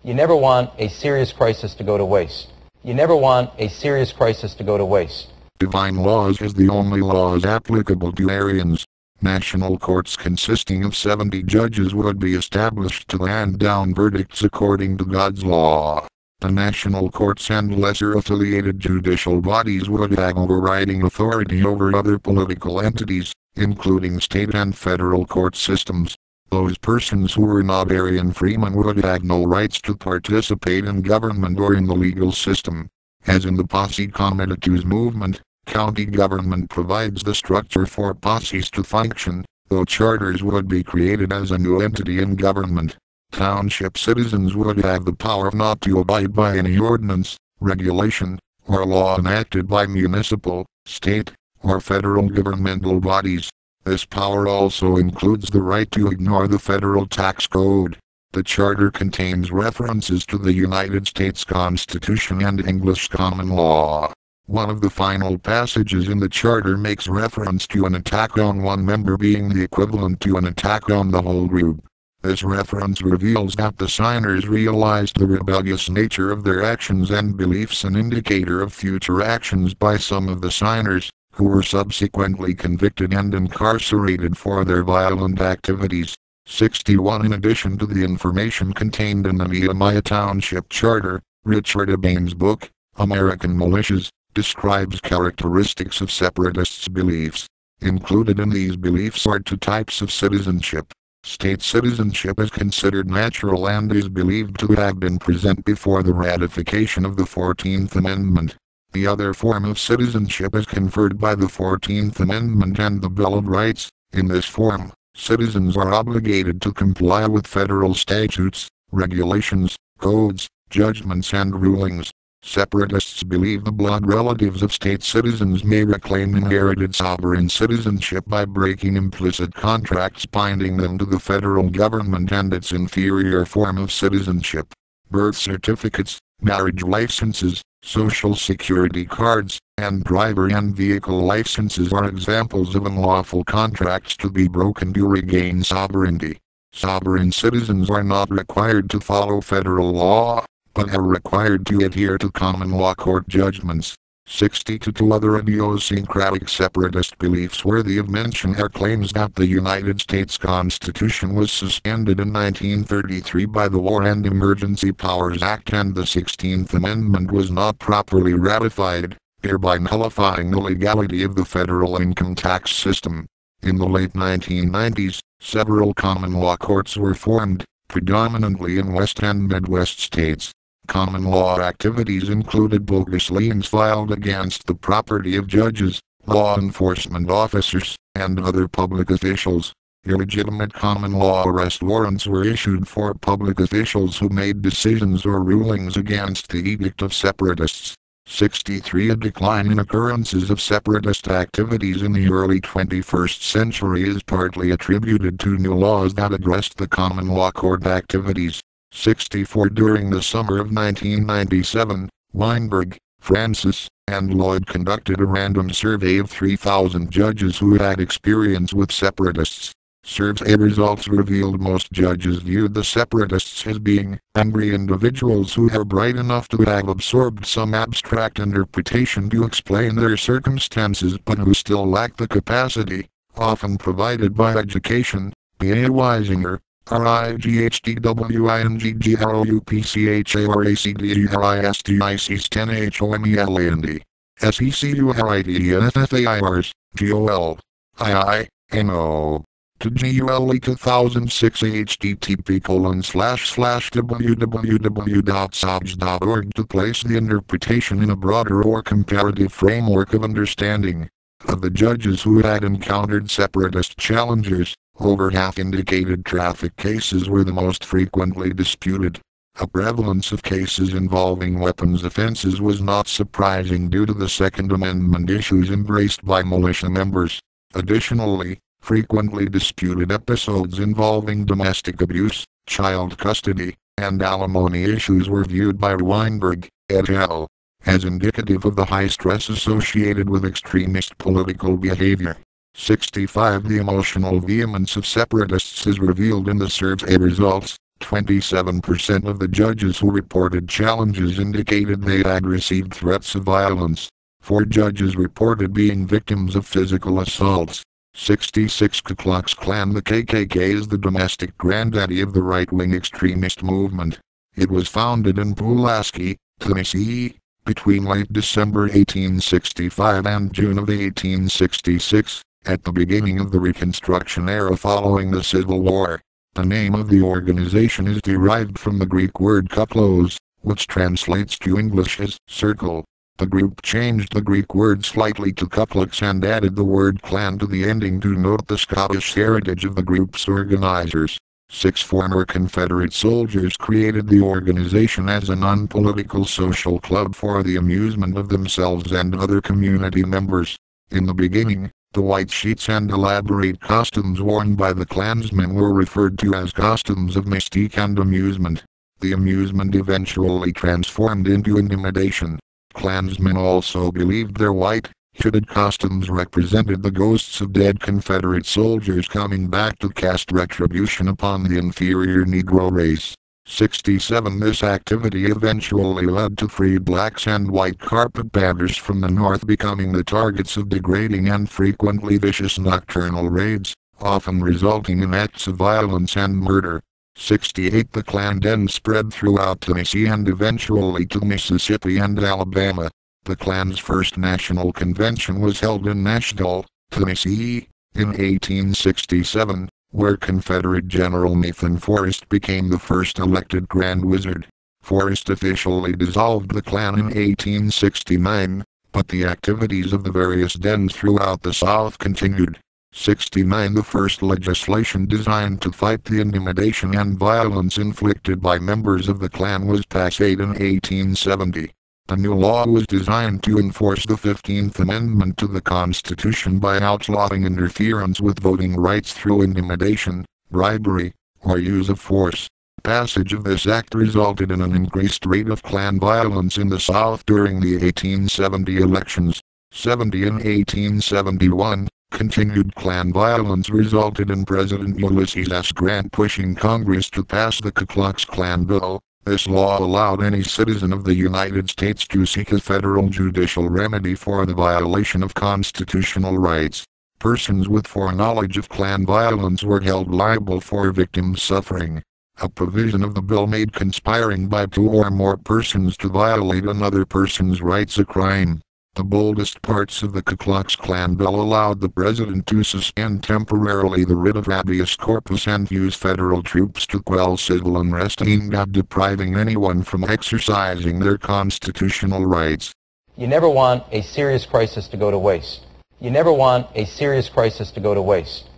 You never want a serious crisis to go to waste. You never want a serious crisis to go to waste. Divine laws as the only laws applicable to Aryans. National courts consisting of 70 judges would be established to hand down verdicts according to God's law. The national courts and lesser affiliated judicial bodies would have overriding authority over other political entities, including state and federal court systems. Those persons who were not Aryan freemen would have no rights to participate in government or in the legal system. As in the Posse Comitatus movement, county government provides the structure for posses to function, though charters would be created as a new entity in government. Township citizens would have the power not to abide by any ordinance, regulation, or law enacted by municipal, state, or federal governmental bodies. This power also includes the right to ignore the federal tax code. The charter contains references to the United States Constitution and English common law. One of the final passages in the charter makes reference to an attack on one member being the equivalent to an attack on the whole group. This reference reveals that the signers realized the rebellious nature of their actions and beliefs, an indicator of future actions by some of the signers, who were subsequently convicted and incarcerated for their violent activities. 61. In addition to the information contained in the Nehemiah Township Charter, Richard Abane's book, American Militias, describes characteristics of separatists' beliefs. Included in these beliefs are two types of citizenship. State citizenship is considered natural and is believed to have been present before the ratification of the 14th Amendment. The other form of citizenship is conferred by the 14th Amendment and the Bill of Rights. In this form, citizens are obligated to comply with federal statutes, regulations, codes, judgments and rulings. Separatists believe the blood relatives of state citizens may reclaim inherited sovereign citizenship by breaking implicit contracts binding them to the federal government and its inferior form of citizenship. Birth certificates, marriage licenses, social security cards, and driver and vehicle licenses are examples of unlawful contracts to be broken to regain sovereignty. Sovereign citizens are not required to follow federal law, but are required to adhere to common law court judgments. 62 other idiosyncratic separatist beliefs worthy of mention are claims that the United States Constitution was suspended in 1933 by the War and Emergency Powers Act and the 16th Amendment was not properly ratified, thereby nullifying the legality of the federal income tax system. In the late 1990s, several common law courts were formed, predominantly in West and Midwest states. Common law activities included bogus liens filed against the property of judges, law enforcement officers, and other public officials. Illegitimate common law arrest warrants were issued for public officials who made decisions or rulings against the edict of separatists. 63. A decline in occurrences of separatist activities in the early 21st century is partly attributed to new laws that addressed the common law court activities. 64. During the summer of 1997, Weinberg, Francis, and Lloyd conducted a random survey of 3,000 judges who had experience with separatists. Survey results revealed most judges viewed the separatists as being angry individuals who are bright enough to have absorbed some abstract interpretation to explain their circumstances but who still lack the capacity, often provided by education. B. A. Weisinger, RIGHTWINGGROUPCHARACDERISTICs 10 HOMELAND. SECURITYFFAIRS, GOL. IINO. To GULE 2006 http://www.sobs.org to place the interpretation in a broader or comparative framework of understanding. Of the judges who had encountered separatist challengers, over half indicated traffic cases were the most frequently disputed. A prevalence of cases involving weapons offenses was not surprising due to the Second Amendment issues embraced by militia members. Additionally, frequently disputed episodes involving domestic abuse, child custody, and alimony issues were viewed by Weinberg, et al., as indicative of the high stress associated with extremist political behavior. 65. The emotional vehemence of separatists is revealed in the survey results. 27% of the judges who reported challenges indicated they had received threats of violence. 4 judges reported being victims of physical assaults. 66 Ku Klux Klan. The KKK is the domestic granddaddy of the right-wing extremist movement. It was founded in Pulaski, Tennessee, between late December 1865 and June of 1866, at the beginning of the Reconstruction era following the Civil War. The name of the organization is derived from the Greek word kuklos, which translates to English as circle. The group changed the Greek word slightly to Ku Klux and added the word Klan to the ending to note the Scottish heritage of the group's organizers. 6 former Confederate soldiers created the organization as an unpolitical social club for the amusement of themselves and other community members. In the beginning, the white sheets and elaborate costumes worn by the Klansmen were referred to as costumes of mystique and amusement. The amusement eventually transformed into intimidation. Klansmen also believed their white, hooded costumes represented the ghosts of dead Confederate soldiers coming back to cast retribution upon the inferior Negro race. 67 This activity eventually led to free blacks and white carpetbaggers from the North becoming the targets of degrading and frequently vicious nocturnal raids, often resulting in acts of violence and murder. 68 The Klan then spread throughout Tennessee and eventually to Mississippi and Alabama. The Klan's first national convention was held in Nashville, Tennessee, in 1867, where Confederate General Nathan Forrest became the first elected Grand Wizard. Forrest officially dissolved the Klan in 1869, but the activities of the various dens throughout the South continued. 69 The first legislation designed to fight the intimidation and violence inflicted by members of the Klan was passed in 1870. The new law was designed to enforce the 15th Amendment to the Constitution by outlawing interference with voting rights through intimidation, bribery, or use of force. Passage of this act resulted in an increased rate of Klan violence in the South during the 1870 elections. 70 In 1871, continued Klan violence resulted in President Ulysses S. Grant pushing Congress to pass the Ku Klux Klan bill. This law allowed any citizen of the United States to seek a federal judicial remedy for the violation of constitutional rights. Persons with foreknowledge of Klan violence were held liable for victims' suffering. A provision of the bill made conspiring by 2 or more persons to violate another person's rights a crime. The boldest parts of the Ku Klux Klan bill allowed the president to suspend temporarily the writ of habeas corpus and use federal troops to quell civil unrest aimed at depriving anyone from exercising their constitutional rights. You never want a serious crisis to go to waste. You never want a serious crisis to go to waste.